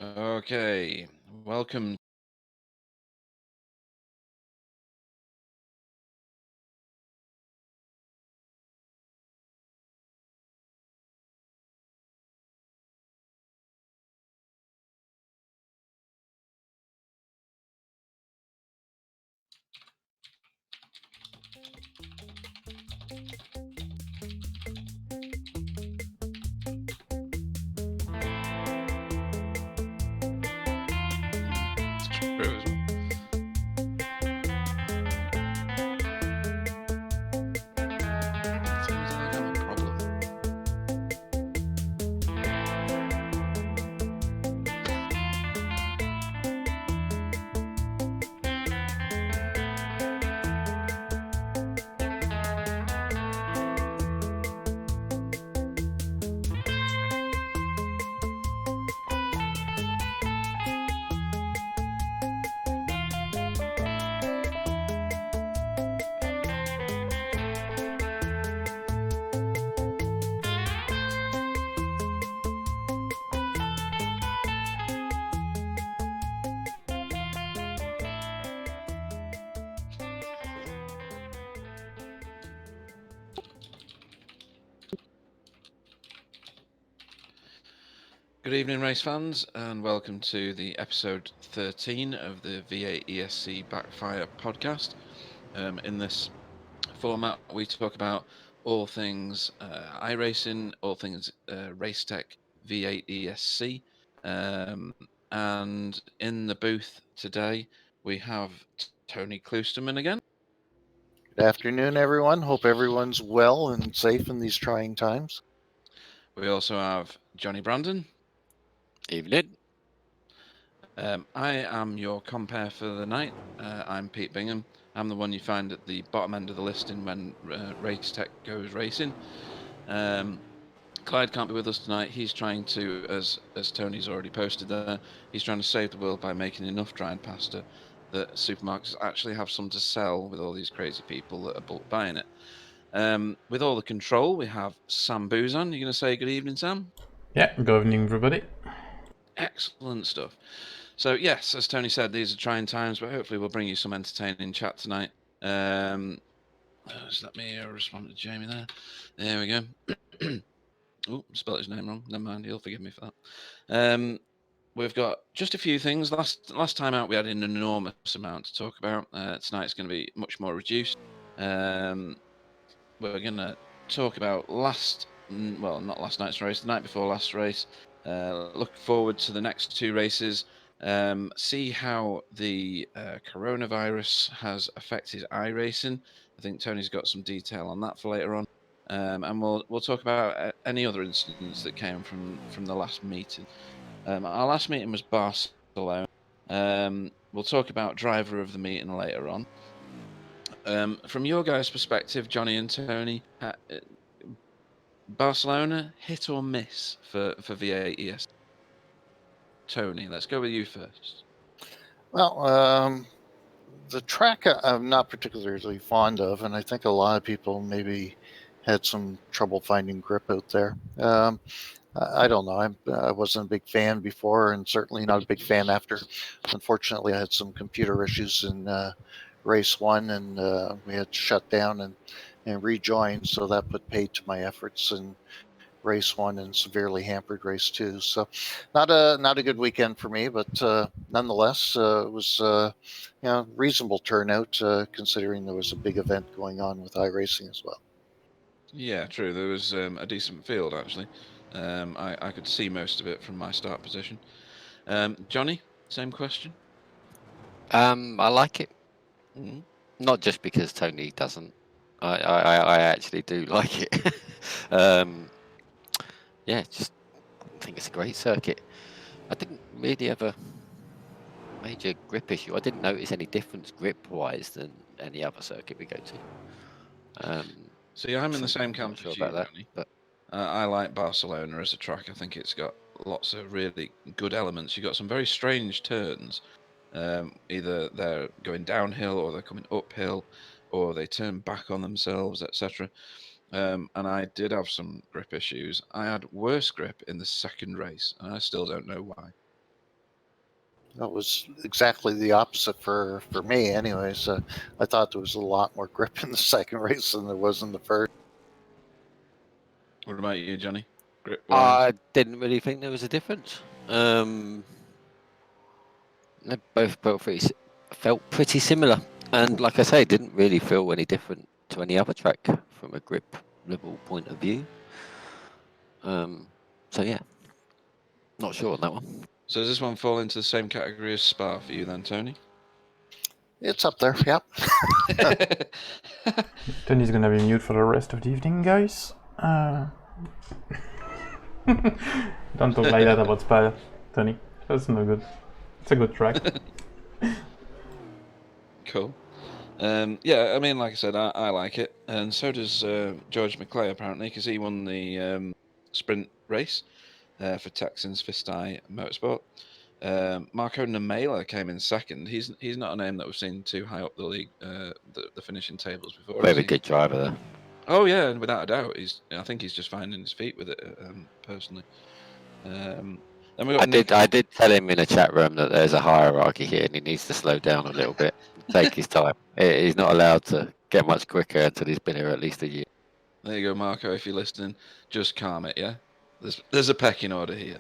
Okay, welcome. It's true as well. Sounds like I'm a problem. Good evening, race fans, and welcome to the episode 13 of the V8ESC Backfire podcast. In this format, we talk about all things iRacing, all things Racetech V8ESC. And in the booth today, we have Tony Klusterman again. Good afternoon, everyone. Hope everyone's well and safe in these trying times. We also have Johnny Brandon. Evening. I am your compere for the night. I'm Pete Bingham. I'm the one you find at the bottom end of the listing when Racetech goes racing. Clyde can't be with us tonight. He's trying to, as Tony's already posted there, he's trying to save the world by making enough dried pasta that supermarkets actually have some to sell with all these crazy people that are bulk buying it. With all the control, we have Sam Boozon. You going to say good evening, Sam? Yeah, good evening, everybody. Excellent stuff. So yes, as Tony said, these are trying times, but hopefully we'll bring you some entertaining chat tonight. Just let me respond to Jamie there. There we go. Oh, spelled his name wrong. Never mind, he'll forgive me for that. We've got just a few things. Last time out, we had an enormous amount to talk about. Tonight's going to be much more reduced. We're going to talk about not last night's race, the night before last race. Look forward to the next two races. See how the coronavirus has affected iRacing. I think Tony's got some detail on that for later on. And we'll talk about any other incidents that came from the last meeting. Our last meeting was Barcelona. We'll talk about driver of the meeting later on. From your guys' perspective, Johnny and Tony, Barcelona hit or miss for V8ES? Tony, let's go with you first. Well, the track I'm not particularly fond of, and I think a lot of people maybe had some trouble finding grip out there. I don't know. I wasn't a big fan before, and certainly not a big fan after. Unfortunately, I had some computer issues in race one, and we had to shut down and rejoin, so that put paid to my efforts in race one and severely hampered race two. So, not a good weekend for me, but nonetheless, it was reasonable turnout considering there was a big event going on with iRacing as well. Yeah, true. There was a decent field actually. I could see most of it from my start position. Johnny, same question. I like it. Mm. Not just because Tony doesn't. I actually do like it. Yeah, just think it's a great circuit. I didn't really have a major grip issue. I didn't notice any difference grip-wise than any other circuit we go to. See, I'm in the So same I'm camp not sure as you, about that, Johnny. but I like Barcelona as a track. I think it's got lots of really good elements. You've got some very strange turns. Either they're going downhill or they're coming uphill or they turn back on themselves, etc. And I did have some grip issues. I had worse grip in the second race, and I still don't know why. That was exactly the opposite for me, anyways. I thought there was a lot more grip in the second race than there was in the first. What about you, Johnny? Grip wise? I didn't really think there was a difference. They both felt pretty similar, and like I say, didn't really feel any different to any other track from a grip level point of view. So yeah, not sure on that one. So does this one fall into the same category as Spa for you then, Tony? It's up there, yep. Tony's gonna be mute for the rest of the evening, guys. Don't talk like that about Spa, Tony. That's no good. It's a good track. Cool. Yeah, I mean, like I said, I like it, and so does George McClay apparently, because he won the sprint race for Texans Fisti Motorsport. Marco Namela came in second. He's not a name that we've seen too high up the league, the finishing tables before. Very good driver there. Oh yeah, and without a doubt, I think he's just finding his feet with it personally. Then we got I did tell him in a chat room that there's a hierarchy here, and he needs to slow down a little bit, take his time. He's not allowed to get much quicker until he's been here at least a year. There you go, Marco. If you're listening, just calm it. Yeah, there's a pecking order here.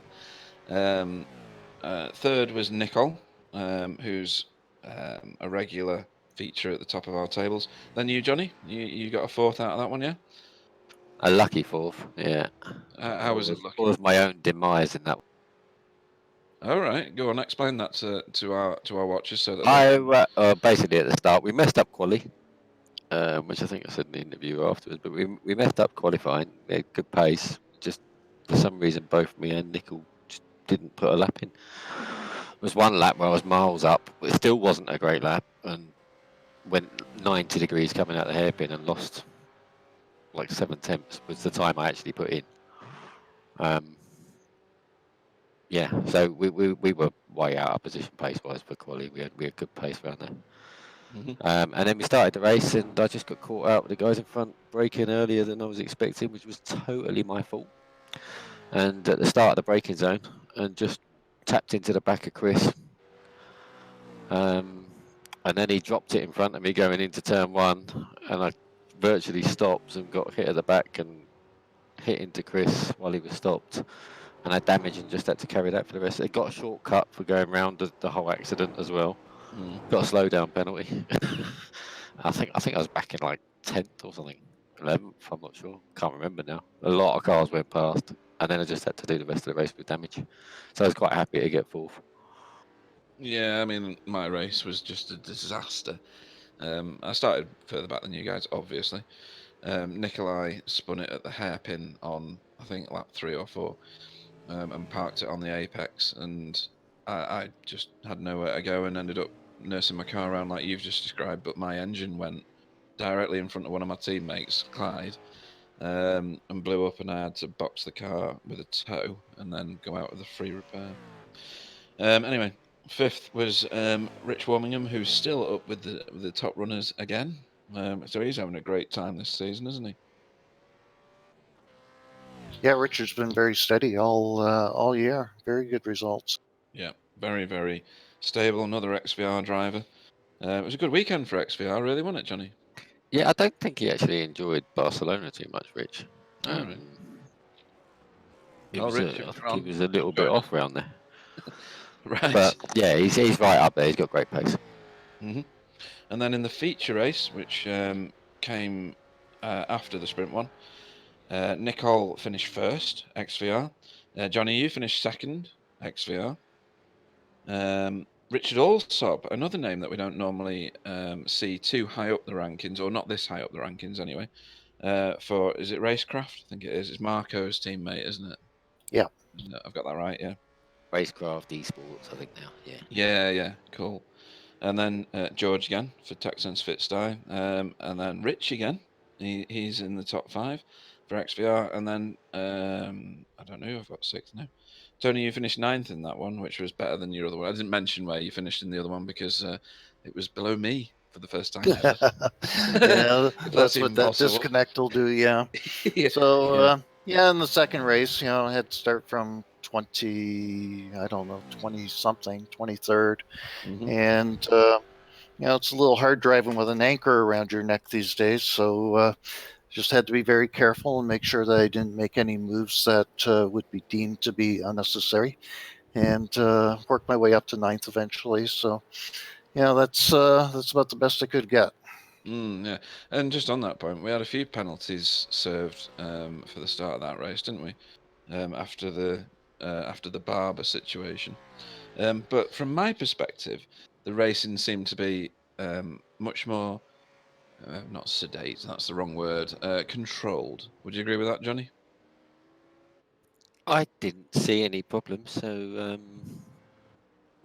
Third was Nicole, who's a regular feature at the top of our tables. Then you, Johnny, you got a fourth out of that one, yeah? A lucky fourth, yeah. How was it lucky? It was my own demise in that one. All right, go on. Explain that to our watchers so that basically at the start we messed up quali, which I think I said in the interview afterwards. But we messed up qualifying. We had good pace. Just for some reason, both me and Nickel just didn't put a lap in. There was one lap where I was miles up, but it still wasn't a great lap, and went 90 degrees coming out the hairpin and lost like 7/10 was the time I actually put in. Yeah, so we were way out of position pace wise for quali. We had good pace around there. Mm-hmm. And then we started the race, and I just got caught out with the guys in front braking earlier than I was expecting, which was totally my fault. And at the start of the braking zone, and just tapped into the back of Chris. And then he dropped it in front of me going into turn one, and I virtually stopped and got hit at the back and hit into Chris while he was stopped. And I damaged and just had to carry that for the rest. It got a shortcut for going around the whole accident as well. Got a slow down penalty. I think I was back in like 10th or something, 11th. I'm not sure. Can't remember now. A lot of cars went past, and then I just had to do the rest of the race with damage. So I was quite happy to get fourth. Yeah, I mean, my race was just a disaster. I started further back than you guys, obviously. Nikolai spun it at the hairpin on, I think, lap 3 or 4, and parked it on the apex, and I just had nowhere to go and ended up nursing my car around like you've just described, but my engine went directly in front of one of my teammates, Clyde, and blew up, and I had to box the car with a tow and then go out with a free repair. Anyway, fifth was Rich Warmingham, who's still up with the top runners again. So he's having a great time this season, isn't he? Yeah, Richard's been very steady all year. Very good results. Yeah, very, very stable. Another XVR driver. It was a good weekend for XVR, really, wasn't it, Johnny? Yeah, I don't think he actually enjoyed Barcelona too much, Rich. Right. He was a little bit off around there. Right. But yeah, he's right up there. He's got great pace. Mm-hmm. And then in the feature race, which came after the sprint one, Nicole finished first, XVR. Johnny, you finished second, XVR. Richard Alsop, another name that we don't normally see too high up the rankings, or not this high up the rankings anyway, for, is it Racecraft? I think it is. It's Marco's teammate, isn't it? Yeah. I've got that right, yeah. Racecraft Esports, I think now, yeah. Yeah, cool. And then George again for Texans Fitzstye, and then Rich again. He's in the top 5 for XVR, and then I don't know. I've got 6th now. Tony, you finished 9th in that one, which was better than your other one. I didn't mention where you finished in the other one because it was below me for the first time ever. Yeah, that's what that disconnect will do. Yeah. Yeah. So in the second race, I had to start from 20 something, 23rd. Mhm. And, it's a little hard driving with an anchor around your neck these days. So just had to be very careful and make sure that I didn't make any moves that would be deemed to be unnecessary, and work my way up to 9th eventually. So, that's about the best I could get. Yeah, and just on that point, we had a few penalties served for the start of that race, didn't we? After the Barber situation. But from my perspective, the racing seemed to be much more not sedate. That's the wrong word. Controlled. Would you agree with that, Johnny? I didn't see any problems, so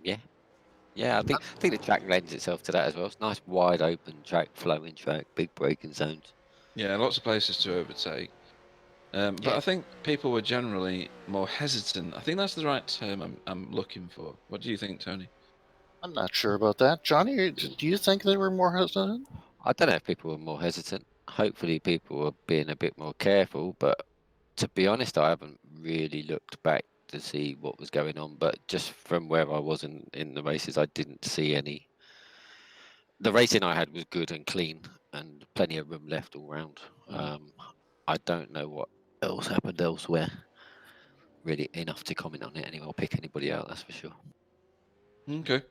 yeah. Yeah, I think the track lends itself to that as well. It's nice, wide open track, flowing track, big braking zones. Yeah, lots of places to overtake. But Yeah. I think people were generally more hesitant. I think that's the right term I'm looking for. What do you think, Tony? I'm not sure about that. Johnny, do you think they were more hesitant? I don't know if people were more hesitant. Hopefully, people were being a bit more careful. But to be honest, I haven't really looked back to see what was going on. But just from where I was in the races, I didn't see any. The racing I had was good and clean, and plenty of room left all round. I don't know what else happened elsewhere. Really enough to comment on it anyway. I'll pick anybody out, that's for sure. Okay.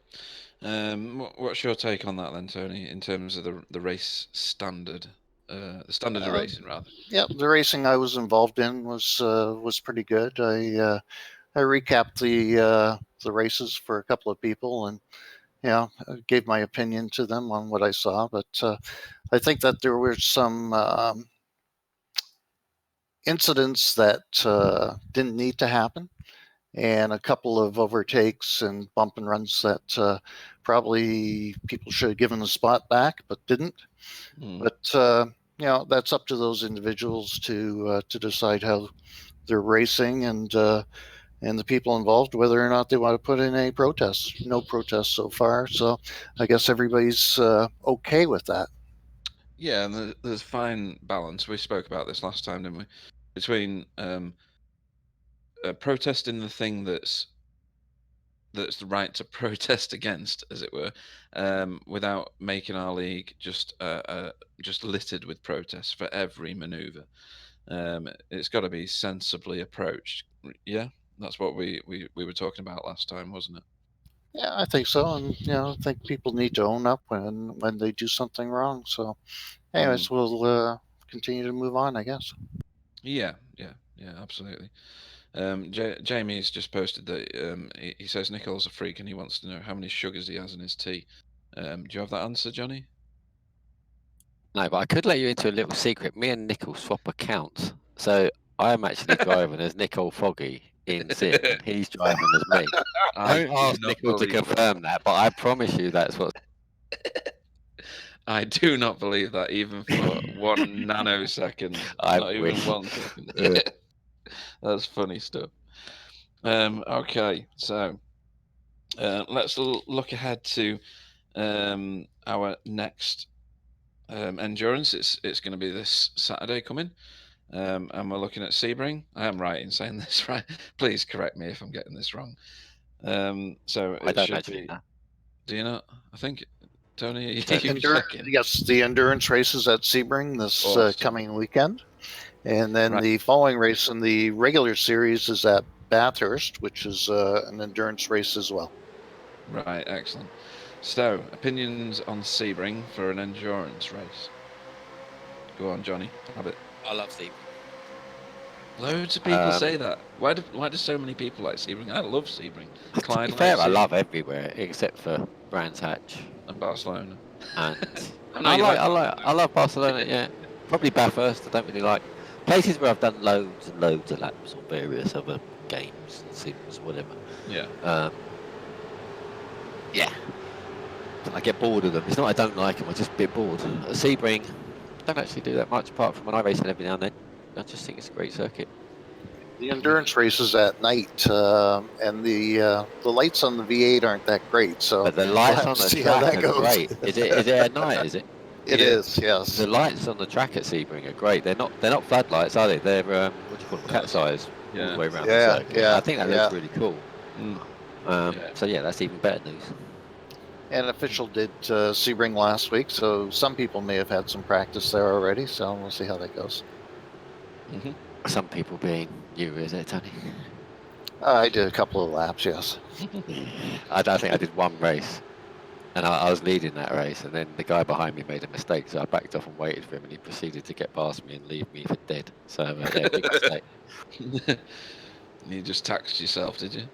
What's your take on that then, Tony, in terms of the race standard, the standard of racing, rather? Yeah, the racing I was involved in was pretty good. I recapped the races for a couple of people, and gave my opinion to them on what I saw. But I think that there were some incidents that didn't need to happen, and a couple of overtakes and bump and runs that probably people should have given the spot back, but didn't. But that's up to those individuals to decide how they're racing, and the people involved, whether or not they want to put in any protests. No protests so far, so I guess everybody's okay with that. Yeah, and there's fine balance. We spoke about this last time, didn't we? Between protesting the thing that's the right to protest against, as it were, without making our league just littered with protests for every manoeuvre. It's got to be sensibly approached. Yeah, that's what we were talking about last time, wasn't it? Yeah, I think so, and I think people need to own up when they do something wrong. So, anyways, we'll continue to move on, I guess. Yeah, absolutely. Jamie's just posted that he says Nicole's a freak and he wants to know how many sugars he has in his tea. Do you have that answer, Johnny? No, but I could let you into a little secret. Me and Nicole swap accounts. So I'm actually driving as Nicole Foggy in Sim, and he's driving as me. I don't ask Nicole to confirm that, but I promise you that's what. I do not believe that even for 1 nanosecond. Not wish. even 1 second. That's funny stuff. Okay, so let's look ahead to our next endurance. It's going to be this Saturday coming, and we're looking at Sebring. I am right in saying this, right? Please correct me if I'm getting this wrong. So I it don't should actually be. know. Do you not? I think, Tony, you checking. Yes, the endurance races at Sebring this Awesome. Coming weekend, and then Right. the following race in the regular series is at Bathurst, which is an endurance race as well. Right, excellent. So, opinions on Sebring for an endurance race. Go on, Johnny. Have it. I love Sebring. Loads of people say that. Why do so many people like Sebring? I love Sebring. To be fair, I love everywhere except for Brands Hatch and Barcelona. And I love Barcelona. Yeah, probably Bathurst. I don't really like places where I've done loads and loads of laps on various other games, sims, whatever. Yeah. Yeah. I get bored of them. It's not I don't like them. I just a bit bored. At Sebring, don't actually do that much apart from when I race it every now and then. I just think it's a great circuit. The endurance races at night, and the lights on the V8 aren't that great. So, but the lights on the track are great. Is it at night? Is it? It is. Yes. The lights on the track at Sebring are great. They're not floodlights, are they? They're what do you call them? Cat's eyes. all the way around Yeah, the circuit. yeah, I think that yeah. looks really cool. Mm. So yeah, that's even better news. And official did Sebring last week, so some people may have had some practice there already. So we'll see how that goes. Mm-hmm. Some people being you, is it, Tony? I did a couple of laps, yes. I don't think I did one race, and I was leading that race, and then the guy behind me made a mistake, so I backed off and waited for him, and he proceeded to get past me and leave me for dead. So yeah, big mistake. You just taxed yourself, did you?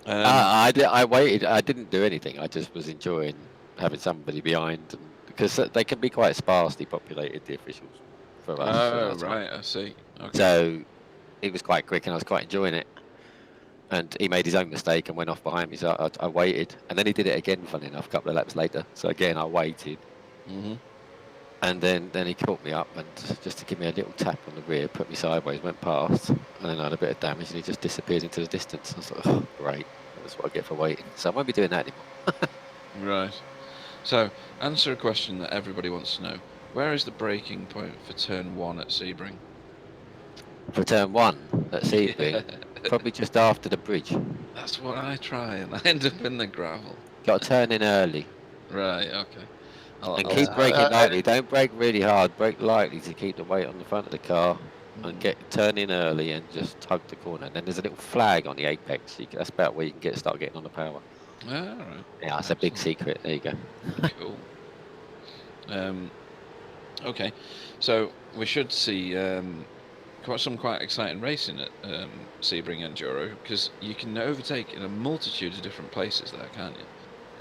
I waited. I didn't do anything. I just was enjoying having somebody behind, and because they can be quite sparsely populated, the officials for us. Oh, right, I see. Okay. So it was quite quick, and I was quite enjoying it. And he made his own mistake and went off behind me, so I waited, and then he did it again. Funny enough, a couple of laps later. So again, I waited, Mm-hmm. and then he caught me up, and just to give me a little tap on the rear, put me sideways, went past, and then I had a bit of damage, and he just disappeared into the distance. I was like, oh, great, that's what I get for waiting. So I won't be doing that anymore. Right. So, answer a question that everybody wants to know. Where is the breaking point for turn 1 at Sebring? For turn 1 at Sebring, probably just after the bridge. That's what I try, and I end up in the gravel. Got to turn in early. Right, okay. And I'll keep try. braking lightly. Don't brake really hard. Brake lightly to keep the weight on the front of the car, and turn in early and just tug the corner. And then there's a little flag on the apex. That's about where you can start getting on the power. All right. Yeah, that's a big secret. There you go. Cool. Okay, so we should see some quite exciting racing at Sebring Enduro, because you can overtake in a multitude of different places there, can't you?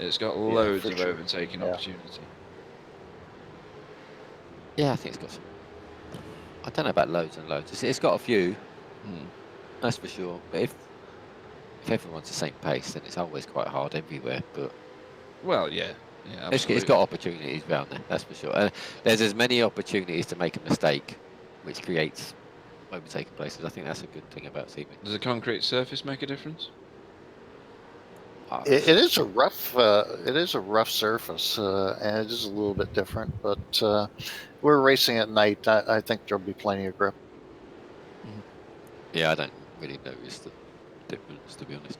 It's got loads of overtaking opportunity. Yeah, I think it's got some. I don't know about loads and loads. It's got a few, that's for sure. But if everyone's the same pace, then it's always quite hard everywhere. But well, yeah, absolutely. It's got opportunities around there, that's for sure. There's as many opportunities to make a mistake, which creates overtaking places. I think that's a good thing about Sebring. Does a concrete surface make a difference? It is a rough surface, and it is a little bit different. But we're racing at night. I think there'll be plenty of grip. Yeah, I don't really notice the difference, to be honest.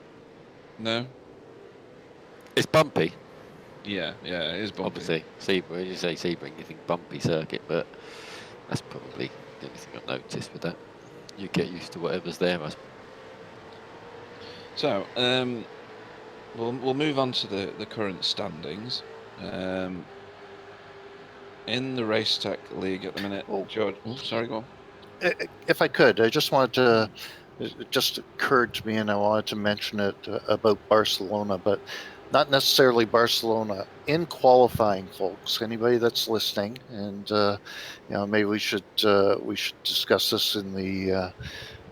No. It's bumpy. Yeah, it is bumpy. Obviously, Sebring. You say Sebring, you think bumpy circuit, but that's probably the only thing I've noticed with that. You get used to whatever's there. So, we'll move on to the current standings. In the Racetech League at the minute, George. Sorry, go on. If I could, I just wanted to. It just occurred to me, and I wanted to mention it about Barcelona, but not necessarily Barcelona. In qualifying, folks, anybody that's listening, and maybe we should discuss this in the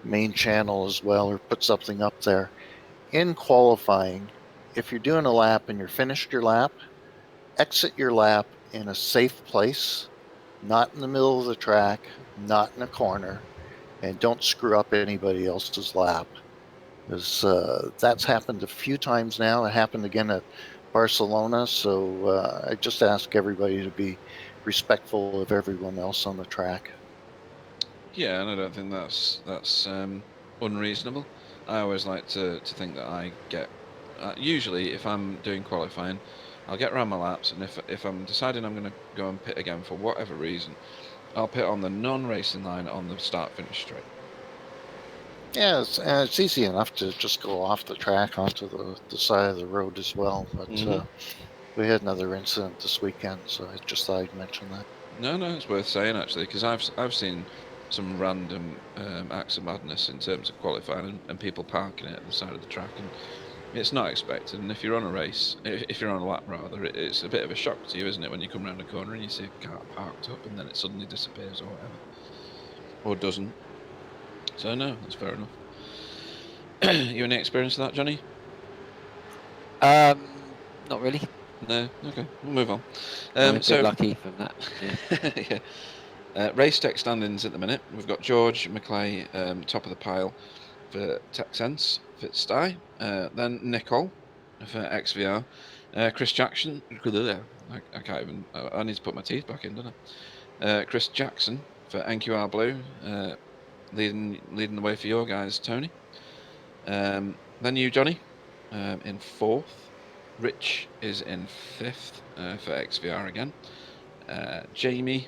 main channel as well, or put something up there. In qualifying, if you're doing a lap and you're finished your lap, exit your lap in a safe place, not in the middle of the track, not in a corner, and don't screw up anybody else's lap. Because that's happened a few times now. It happened again at Barcelona. So I just ask everybody to be respectful of everyone else on the track. Yeah, and I don't think that's unreasonable. I always like to think that I get. Usually, if I'm doing qualifying, I'll get around my laps, and if I'm deciding I'm going to go and pit again for whatever reason, I'll pit on the non-racing line on the start-finish straight. Yeah, it's easy enough to just go off the track onto the side of the road as well. But we had another incident this weekend, so I just thought I'd mention that. No, it's worth saying actually, because I've seen some random acts of madness in terms of qualifying and people parking it at the side of the track, and it's not expected. And if you're on a race, if you're on a lap rather, it's a bit of a shock to you, isn't it, when you come around a corner and you see a car parked up and then it suddenly disappears or whatever, or doesn't. So no, that's fair enough. You any experience of that, Johnny? Not really. No. Okay, we'll move on. I'm a bit lucky from that. Yeah. Yeah. Racetech standings at the minute. We've got George McClay top of the pile for TechSense, Fitzsty. Then Nicole for XVR. Chris Jackson. I can't even. I need to put my teeth back in, don't I? Chris Jackson for NQR Blue. leading the way for your guys, Tony. Then you, Johnny, in 4th. Rich is in 5th for XVR again. Jamie,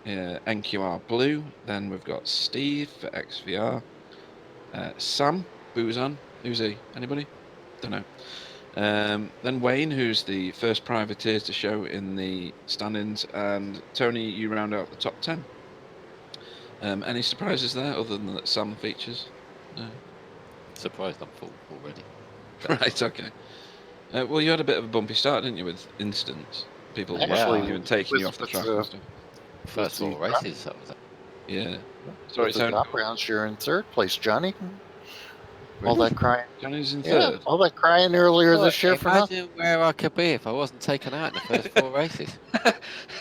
NQR Blue. Then we've got Steve for XVR. Sam Boozan. Who's he? Anybody? Don't know. Then Wayne, who's the first privateer to show in the standings, and Tony, you round out the top 10. Any surprises there other than that Sam features? No. Surprised I'm full already. Right, okay. Well, you had a bit of a bumpy start, didn't you, with incidents? People Actually, you and taking you with- off the with, track and stuff. First the 4 races, that was Yeah. Sorry, With the Tony. top rounds, you're in 3rd place, Johnny. All Really? that crying. Johnny's in Yeah, 3rd. all that crying earlier this year for nothing. Imagine where I could be if I wasn't taken out in the first 4 races.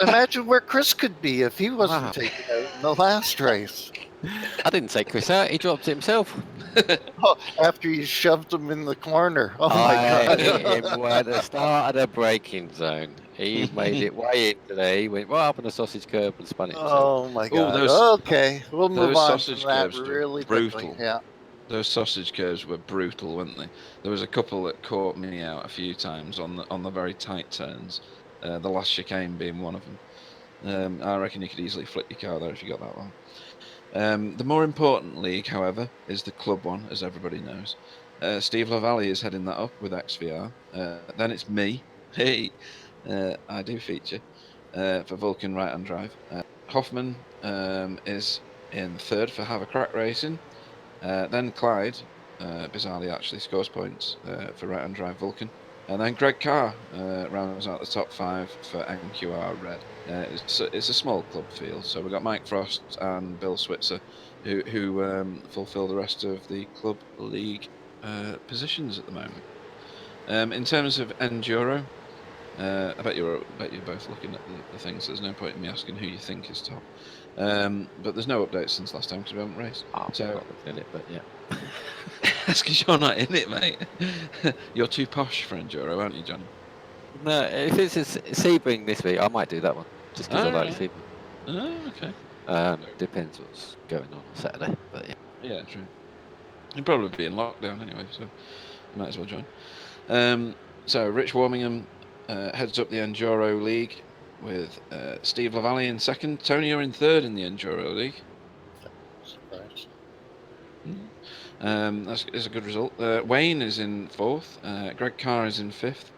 Imagine where Chris could be if he wasn't Wow. taken out in the last race. I didn't take Chris out, he dropped it himself. Oh, after you shoved him in the corner. Oh my I God. hit him at the start of the braking zone. He made it way into there. He went right up on the sausage curb and spun it himself. Oh my Oh, God. those- Okay, we'll move those on sausage from that curves were really brutal. quickly. Yeah. Those sausage curves were brutal, weren't they? There was a couple that caught me out a few times on the very tight turns. The last chicane being one of them. I reckon you could easily flip your car there if you got that long. The more important league, however, is the club one, as everybody knows. Steve Lavallee is heading that up with XVR. Then it's me. Hey, I do feature for Vulcan right-hand drive. Hoffman is in 3rd for Have a Crack Racing. Then Clyde, bizarrely actually, scores points for right-hand drive Vulcan. And then Greg Carr rounds out the top 5 for NQR Red. It's a small club field, so we've got Mike Frost and Bill Switzer who fulfil the rest of the club league positions at the moment. In terms of Enduro, I bet you're both looking at the things. So there's no point in me asking who you think is top. But there's no updates since last time because we haven't raced. I'm So- not looking at it, but yeah. That's because you're not in it, mate. You're too posh for Enduro, aren't you, Johnny? No, if it's a Sebring this week, I might do that one. Just because I like Alright. Sebring. Oh, okay. Depends what's going on Saturday, but yeah. Yeah, true. You'd probably be in lockdown anyway, so you might as well join. So Rich Warmingham heads up the Enduro League with Steve Lavallee in 2nd. Tony, you're in 3rd in the Enduro League. Surprise. That's a good result. Wayne is in 4th. Greg Carr is in 5th.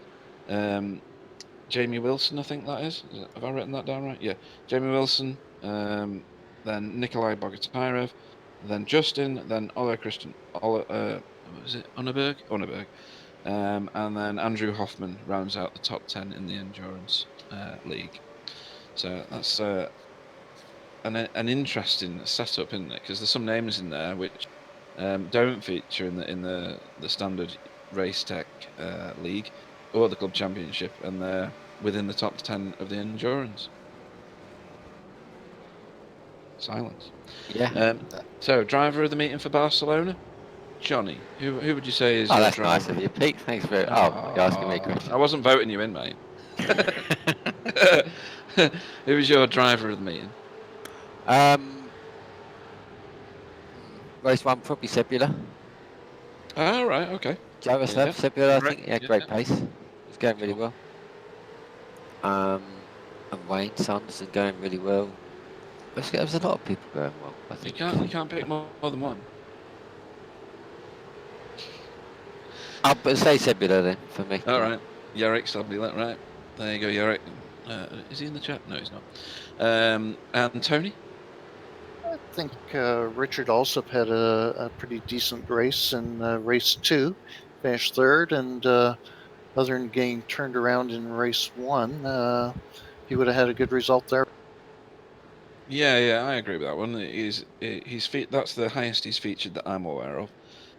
Jamie Wilson, I think that is. Have I written that down right? Yeah. Jamie Wilson. Then Nikolai Bogotyrev. Then Justin. Then Ola Christian. What was it? Unneberg? Unneberg. And then Andrew Hoffman rounds out the top 10 in the Endurance League. So that's an interesting setup, isn't it? Because there's some names in there which don't feature in the standard Racetech League or the Club Championship, and they're within the top 10 of the Endurance. Silence. Yeah. So, driver of the meeting for Barcelona, Johnny. Who would you say is Oh, your that's driver? nice of you, Pete. Thanks very much. Oh, you're asking me a question. I wasn't voting you in, mate. Who was your driver of the meeting? Race 1, probably Sebula. Oh, right, okay. Jaroslav Yeah. Sebula, I Correct, think. Yeah, yeah. great pace. It's going really well. And Wayne Sanderson going really well. There's a lot of people going well, I You think. can't pick more than one. But say Sebula then, for me. All right, Yarrick Sabila, right. There you go, Yarrick. Is he in the chat? No, he's not. And Tony? I think Richard Alsop had a pretty decent race in race 2, finished 3rd, and other than getting turned around in race 1, he would have had a good result there. Yeah, I agree with that one. That's the highest he's featured that I'm aware of.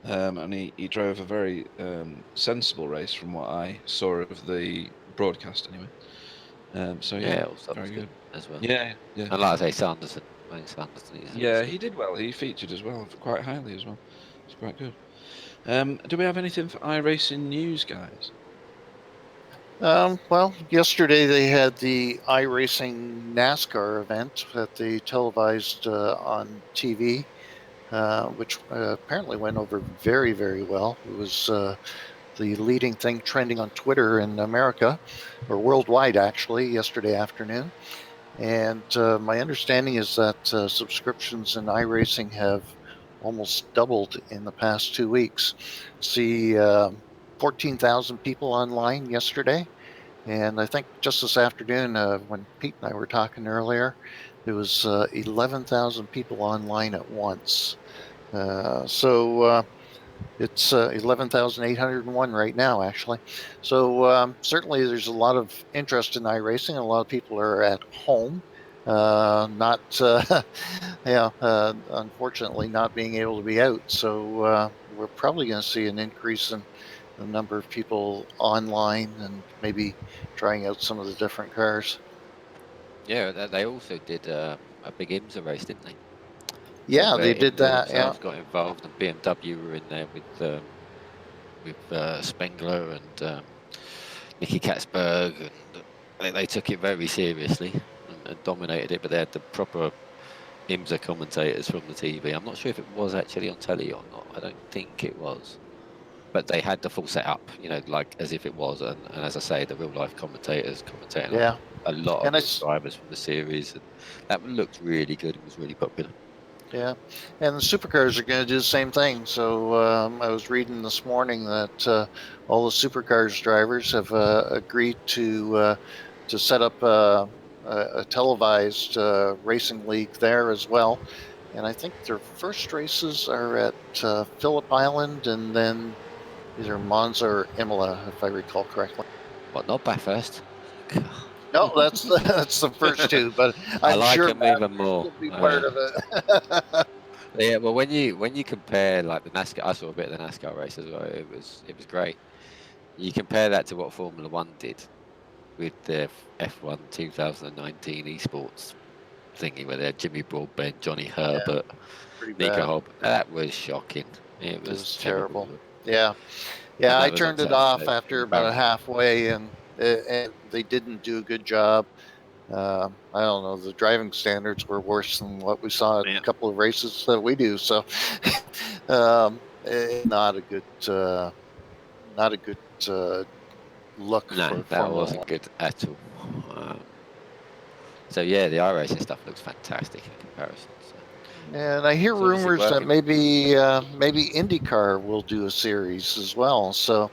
And he drove a very sensible race from what I saw of the broadcast anyway. So yeah, Alsop's very good. as well. Yeah. And like I say, Sanderson. Wayne Sanderson. Yeah, he did well. He featured as well, quite highly as well. It's quite good. Do we have anything for iRacing news, guys? Well, yesterday they had the iRacing NASCAR event that they televised on TV. which apparently went over very, very well. It was the leading thing trending on Twitter in America, or worldwide actually, yesterday afternoon. And my understanding is that subscriptions in iRacing have almost doubled in the past 2 weeks. See 14,000 people online yesterday. And I think just this afternoon, when Pete and I were talking earlier, there was 11,000 people online at once. So it's 11,801 right now, actually. So certainly there's a lot of interest in iRacing. A lot of people are at home, not, unfortunately not being able to be out. So we're probably going to see an increase in the number of people online and maybe trying out some of the different cars. Yeah, they also did a big IMSA race, didn't they? Yeah, so they did IMSA that. Yeah, themselves got involved, and BMW were in there with Spengler and Nicky Katzberg, and they took it very seriously and dominated it. But they had the proper IMSA commentators from the TV. I'm not sure if it was actually on telly or not. I don't think it was. But they had the full setup, like as if it was. And as I say, the real life commentators commentating yeah. on a lot And of the drivers from the series. And that looked really good. It was really popular. Yeah, and the supercars are going to do the same thing. So I was reading this morning that all the supercars drivers have agreed to set up a televised racing league there as well. And I think their first races are at Phillip Island, and then either Monza or Imola, if I recall correctly. What, not Bathurst? No, that's that's the first two, but I I'm like sure them even Bathurst more. will be part of it. Yeah, well, when you compare like the NASCAR, I saw a bit of the NASCAR race as well. It was great. You compare that to what Formula One did with the F1 2019 esports thingy, where they had Jimmy Broadbent, Johnny Herbert, Pretty Nico bad. Hobb. That was shocking. It It was was terrible. terrible. Yeah. Yeah, And I that was on turned it off Saturday. after about Embarrassing. halfway, and they didn't do a good job. I don't know. The driving standards were worse than what we saw at Yeah. a couple of races that we do. So, not a good, look No, for that Formula wasn't One. good at all. So yeah, the iRacing stuff looks fantastic in comparison. So. And I hear It's obviously rumors that working. maybe IndyCar will do a series as well. So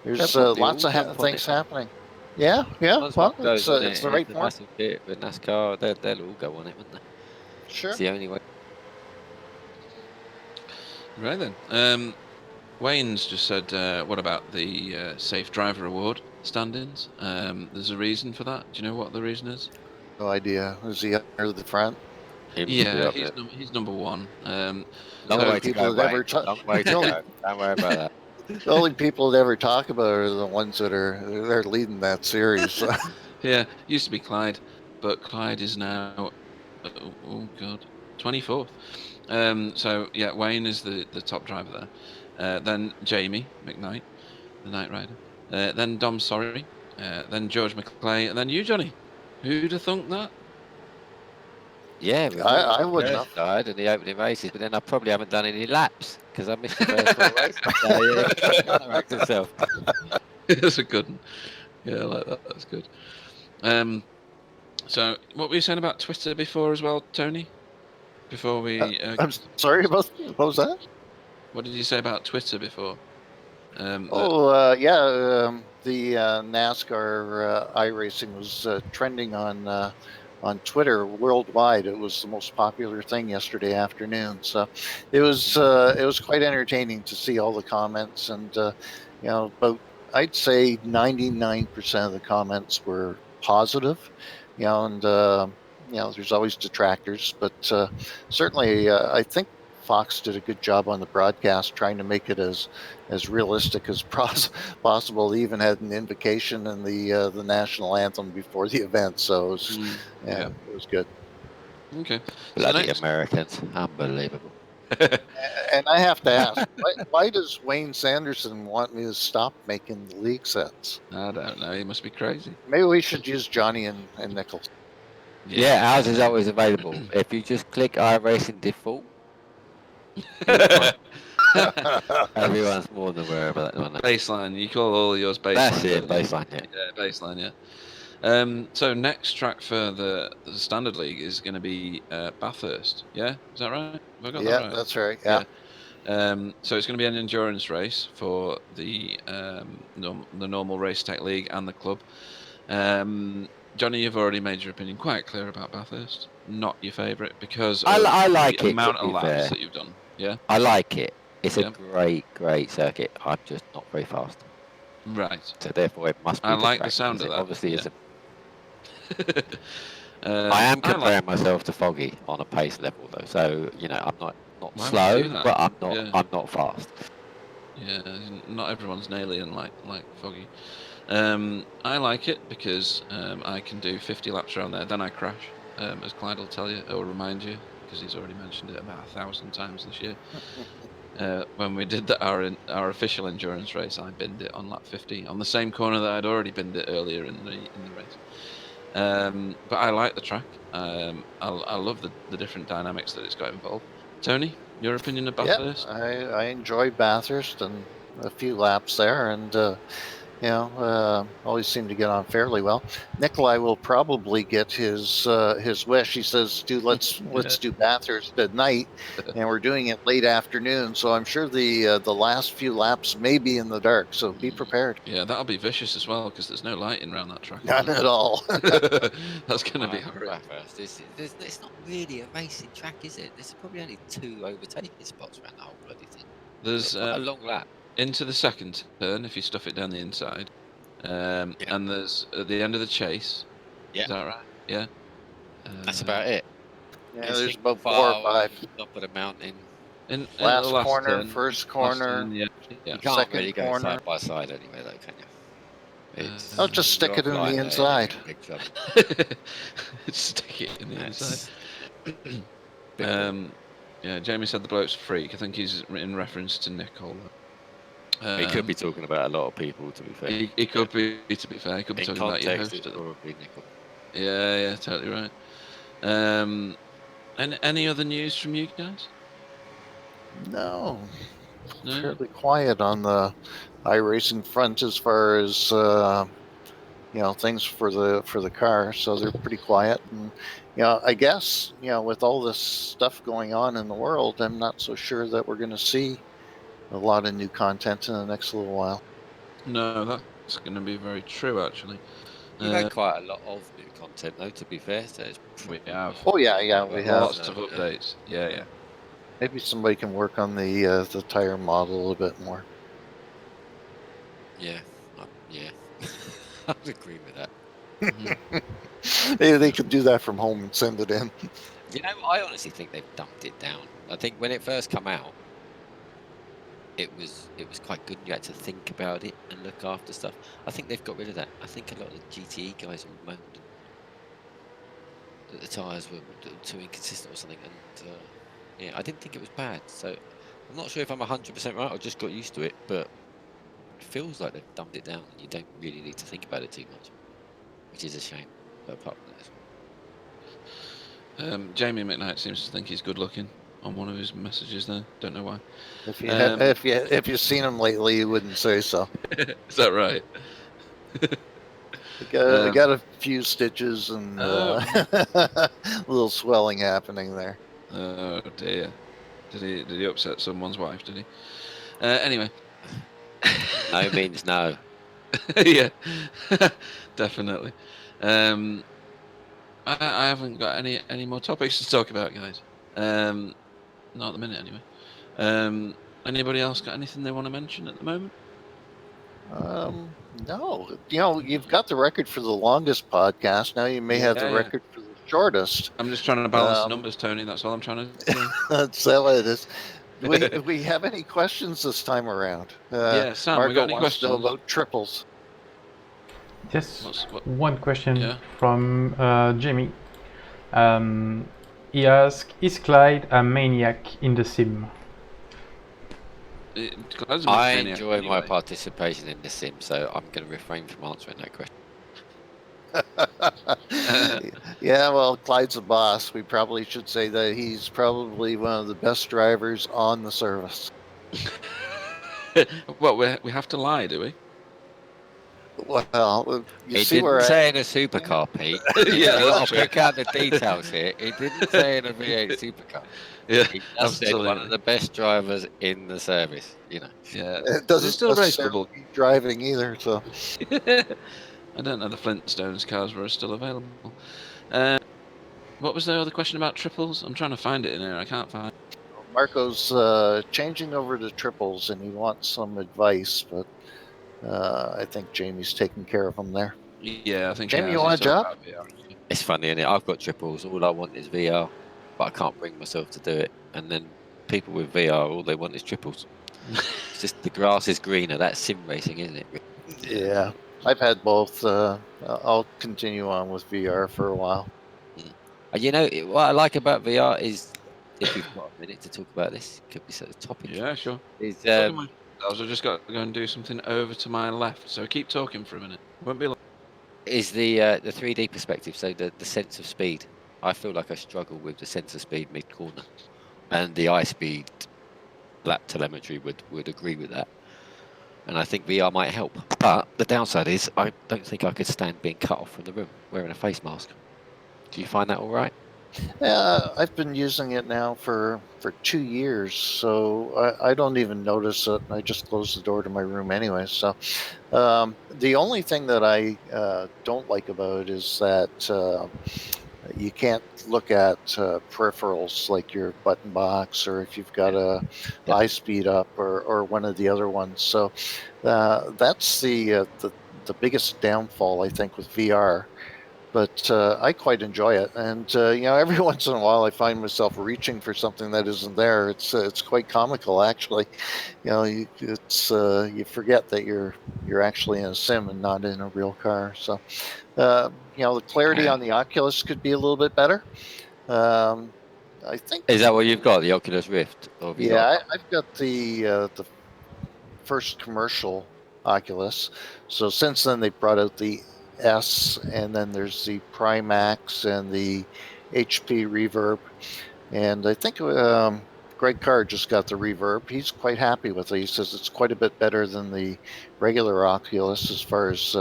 there's They'll probably lots all of jump on things it. happening. Yeah. Once one Well, goes on it's it, the it's right a form. massive hit with NASCAR. They'll all go on it, wouldn't they? Sure. It's the only way. Right then. Wayne's just said, what about the Safe Driver Award stand-ins? There's a reason for that. Do you know what the reason is? No idea. Is he under the front? He must be Yeah, up there. he's number one. Long The only way to people go, that Wayne. ever talk, Long way to the only, go. Don't worry about that. the only people that ever talk about it are the ones that are leading that series. Yeah, used to be Clyde, but Clyde is now, oh god, 24th. So yeah, Wayne is the top driver there. Then Jamie McKnight, the Knight Rider. Then Dom Sorry. Then George McClay, and then you, Johnny. Who'd have thunk that? Yeah, with all I the wouldn't curse have. died in the opening races, but then I probably haven't done any laps because I missed the first 4 races. So yeah, counteract himself. That's a good one. Yeah, I like that. That's good. So what were you saying about Twitter before as well, Tony? Before we, I'm sorry about what was that? what did you say about Twitter before? The NASCAR iRacing was trending on Twitter worldwide. It was the most popular thing yesterday afternoon. So it was quite entertaining to see all the comments, and about I'd say 99% of the comments were positive. And there's always detractors, but certainly I think Fox did a good job on the broadcast, trying to make it as realistic as possible. They even had an invocation and the national anthem before the event, so it was, it was good. Okay. Bloody Americans, unbelievable. And I have to ask, why does Wayne Sanderson want me to stop making the league sets? I don't know. He must be crazy. Maybe we should use Johnny and Nichols. Yeah, ours is always available. If you just click iRacing default, Everyone's more than aware of that one. Baseline. You call all yours baseline. That's it, don't you? baseline, yeah. Yeah, baseline. Yeah. So next track for the standard league is going to be Bathurst. Yeah, is that right? Have I got Yeah, that right? that's right. Yeah. So it's going to be an endurance race for the normal Racetech league and the club. Johnny, you've already made your opinion quite clear about Bathurst. Not your favourite because of I like the it, amount to of be laps fair. that you've done. Yeah. I like it. It's Yeah. a great circuit. I'm just not very fast. Right. So therefore it must be I the like track, the sound because of it that. obviously Yeah. is I am like- comparing myself to Foggy on a pace level though. So, you know, I'm not Why would you slow, do that? but Yeah. I'm not fast. Yeah, not everyone's an alien like Foggy. I like it because I can do 50 laps around there, then I crash, as Clyde will tell you, or remind you, because he's already mentioned it about 1,000 times this year. When we did our official endurance race, I binned it on lap 50 on the same corner that I'd already binned it earlier in the race. But I like the track. I love the different dynamics that it's got involved. Tony, your opinion of Yeah, Bathurst? I enjoy Bathurst and a few laps there, and always seem to get on fairly well. Nikolai will probably get his wish. He says, let's do Bathurst at night, and we're doing it late afternoon. So I'm sure the last few laps may be in the dark. So be prepared. Yeah, that'll be vicious as well because there's no lighting around that track. None at all. That's going to be horrible. Bathurst. It's not really a racing track, is it? There's probably only 2 overtaking spots around the whole bloody thing. There's a long lap. into the second turn if you stuff it down the inside, and there's at the end of the chase. Yeah. Is that right? Yeah. That's about it. Yeah, there's about 4 or 5. Top of the mountain. In Last the last corner, turn, first last corner. turn, yeah. You can't Second really go corner. side by side anyway, though, can you? I'll just stick it in the inside. Stick it in the inside. Cool. Yeah, Jamie said the bloke's a freak. I think he's in reference to Nicole. He could be talking about a lot of people, to be fair. He could be, to be fair. He could be In talking about your context, host. it's probably Nicole. Yeah, totally right. And any other news from you guys? No. No? Fairly quiet on the iRacing front as far as things for the car. So they're pretty quiet. And I guess with all this stuff going on in the world, I'm not so sure that we're going to see a lot of new content in the next little while. No, that's going to be very true, actually. We've had quite a lot of new content, though, to be fair. So We have. Oh yeah, we have Lots of updates. Yeah. Maybe somebody can work on the tire model a little bit more. Yeah. I would agree with that. They could do that from home and send it in. You know, I honestly think they've dumped it down. I think when it first came out, it was quite good. You had to think about it and look after stuff. I think they've got rid of that. I think a lot of the GTE guys all moaned that the tyres were too inconsistent or something. And yeah, I didn't think it was bad. So I'm not sure if I'm 100% right. I just got used to it, but it feels like they've dumped it down and you don't really need to think about it too much, which is a shame. But apart from that, Jamie McKnight seems to think he's good looking on one of his messages there. Don't know why. If you've seen him lately, you wouldn't say so. Is that right? I got a few stitches and a little swelling happening there. Oh dear. Did he upset someone's wife? Did he? Anyway. no means no. Yeah, definitely. I haven't got any more topics to talk about, guys. Not at the minute, anyway. Anybody else got anything they want to mention at the moment? No. You've got the record for the longest podcast. Now you may have the record for the shortest. I'm just trying to balance the numbers, Tony. That's all I'm trying to do. That's how it is. Do we have any questions this time around? Yeah, Sam, Marco we got any wants to know questions? about triples. Yes, What? one question Yeah. from Jamie. He asked, is Clyde a maniac in the sim? I enjoy my participation in the sim, so I'm going to refrain from answering that question. Yeah, well, Clyde's the boss. We probably should say that he's probably one of the best drivers on the service. Well, we have to lie, do we? Well, you He see didn't where say in a supercar, Pete. Yeah, You've got that's to true. pick out the details here. He didn't say in a V8 supercar. Yeah, He just said one of absolutely. the best drivers in the service. You know. Yeah. it Does it doesn't still race necessarily bubble? be driving either. So I don't know the Flintstones cars were still available. What was the other question about triples? I'm trying to find it in here. I can't find. Marco's changing over to triples, and he wants some advice, but I think Jamie's taking care of him there. Yeah, I think Jamie, he you has. want a He's talking job? about VR, actually. It's funny, innit? I've got triples. All I want is VR, but I can't bring myself to do it. And then people with VR, all they want is triples. It's just the grass is greener. That's sim racing, isn't it? Yeah, I've had both. I'll continue on with VR for a while. You know, what I like about VR is, if you've got a minute to talk about this, could be sort of topic. Yeah, sure. Is I've just got to go and do something over to my left, so keep talking for a minute. Won't be long. is the 3D perspective, so the sense of speed. I feel like I struggle with the sense of speed mid corner, and the eye speed lap telemetry would agree with that. And I think VR might help. But the downside is I don't think I could stand being cut off from the room wearing a face mask. Do you find that all right? Yeah, I've been using it now for 2 years, so I don't even notice it. I just close the door to my room anyway. So the only thing that I don't like about it is that you can't look at peripherals like your button box, or if you've got a Yeah. eye speed up, or one of the other ones. So that's the biggest downfall, I think, with VR. But I quite enjoy it, and every once in a while I find myself reaching for something that isn't there. It's quite comical, actually. You forget that you're actually in a sim and not in a real car. So the clarity on the Oculus could be a little bit better. I think. Is that what you've got, the Oculus Rift? Or have you got? I've got the first commercial Oculus. So since then they brought out the S, and then there's the Primax and the HP Reverb. And I think Greg Carr just got the Reverb. He's quite happy with it. He says it's quite a bit better than the regular Oculus as far as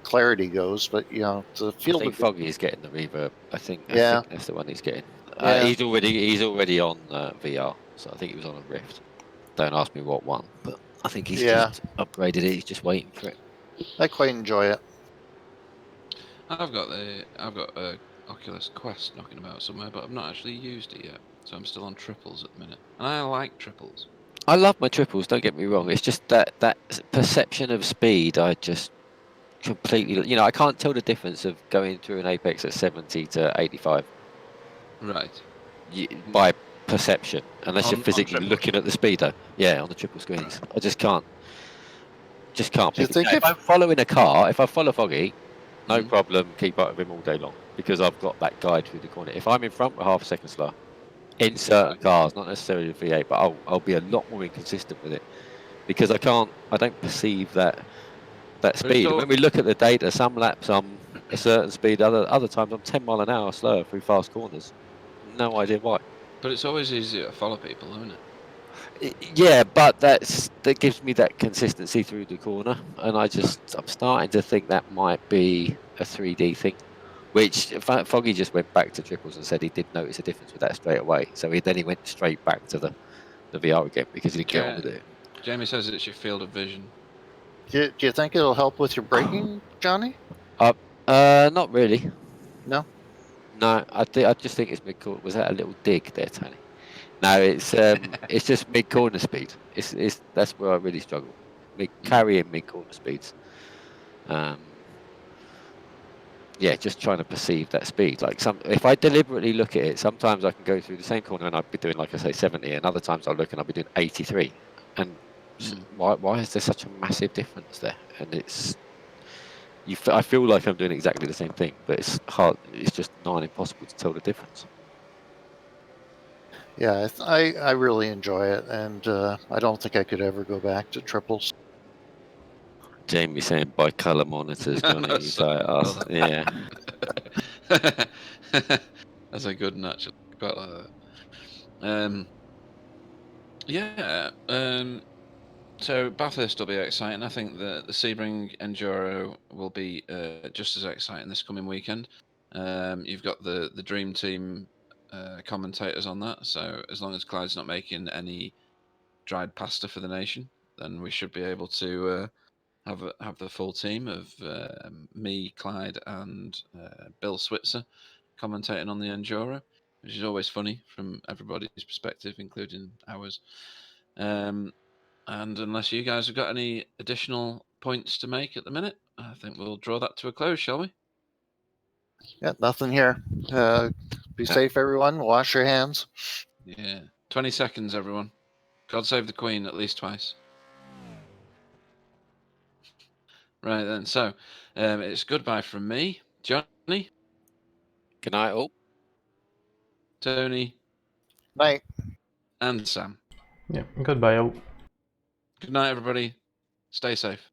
clarity goes. But the field I think of Foggy is getting the Reverb. I think that's the one he's getting. Yeah. He's already on VR, so I think he was on a Rift. Don't ask me what one, but I think he's just upgraded it. He's just waiting for it. I quite enjoy it. I've got a Oculus Quest knocking about somewhere, but I've not actually used it yet. So I'm still on triples at the minute, and I like triples. I love my triples. Don't get me wrong. It's just that perception of speed. I just completely, I can't tell the difference of going through an apex at 70 to 85. Right. By perception, unless you're On physically triples. looking at the speedo. Yeah, on the triple screens. I just can't. Just can't. Do you think if I'm following a car, if I follow Foggy, no Mhm. problem. Keep up with him all day long because I've got that guide through the corner. If I'm in front, we're half a second slower. In certain cars, not necessarily the V8, but I'll be a lot more inconsistent with it because I don't perceive that speed. still- When we look at the data, some laps I'm a certain speed, other times I'm 10 mile an hour slower through fast corners. No idea why. But it's always easier to follow people, isn't it? Yeah, but that gives me that consistency through the corner, and I'm starting to think that might be a 3D thing. Which Foggy just went back to triples and said he did notice a difference with that straight away. So then he went straight back to the VR again because he didn't get on with it. Jamie says it's your field of vision. Do you think it'll help with your braking, Johnny? Not really. No? No, I just think it's mid corner. Was that a little dig there, Tony? No, it's just mid corner speed. That's where I really struggle. Carrying mid corner speeds. Yeah, just trying to perceive that speed. Like if I deliberately look at it, sometimes I can go through the same corner and I'd be doing, like I say, 70, and other times I'll look and I'll be doing 83. And why is there such a massive difference there? And I feel like I'm doing exactly the same thing, but it's hard. It's just nigh impossible to tell the difference. Yeah, I really enjoy it, and I don't think I could ever go back to triples. Jamie saying by colour monitors, Johnny. No, He's sorry, like, oh, hold on. yeah. That's a good one, actually. Quite like that. Yeah. So Bathurst will be exciting. I think the Sebring Enduro will be just as exciting this coming weekend. You've got the Dream Team commentators on that. So as long as Clyde's not making any dried pasta for the nation, then we should be able to have the full team of me, Clyde, and Bill Switzer commentating on the Enduro, which is always funny from everybody's perspective, including ours. And unless you guys have got any additional points to make at the minute, I think we'll draw that to a close, shall we? Yeah, nothing here. Be safe, everyone. Wash your hands. Yeah. 20 seconds, everyone. God save the Queen at least twice. Right then, so it's goodbye from me, Johnny, Good night, all. Tony, Night. and Sam. Yeah, goodbye all. Good night, everybody. Stay safe.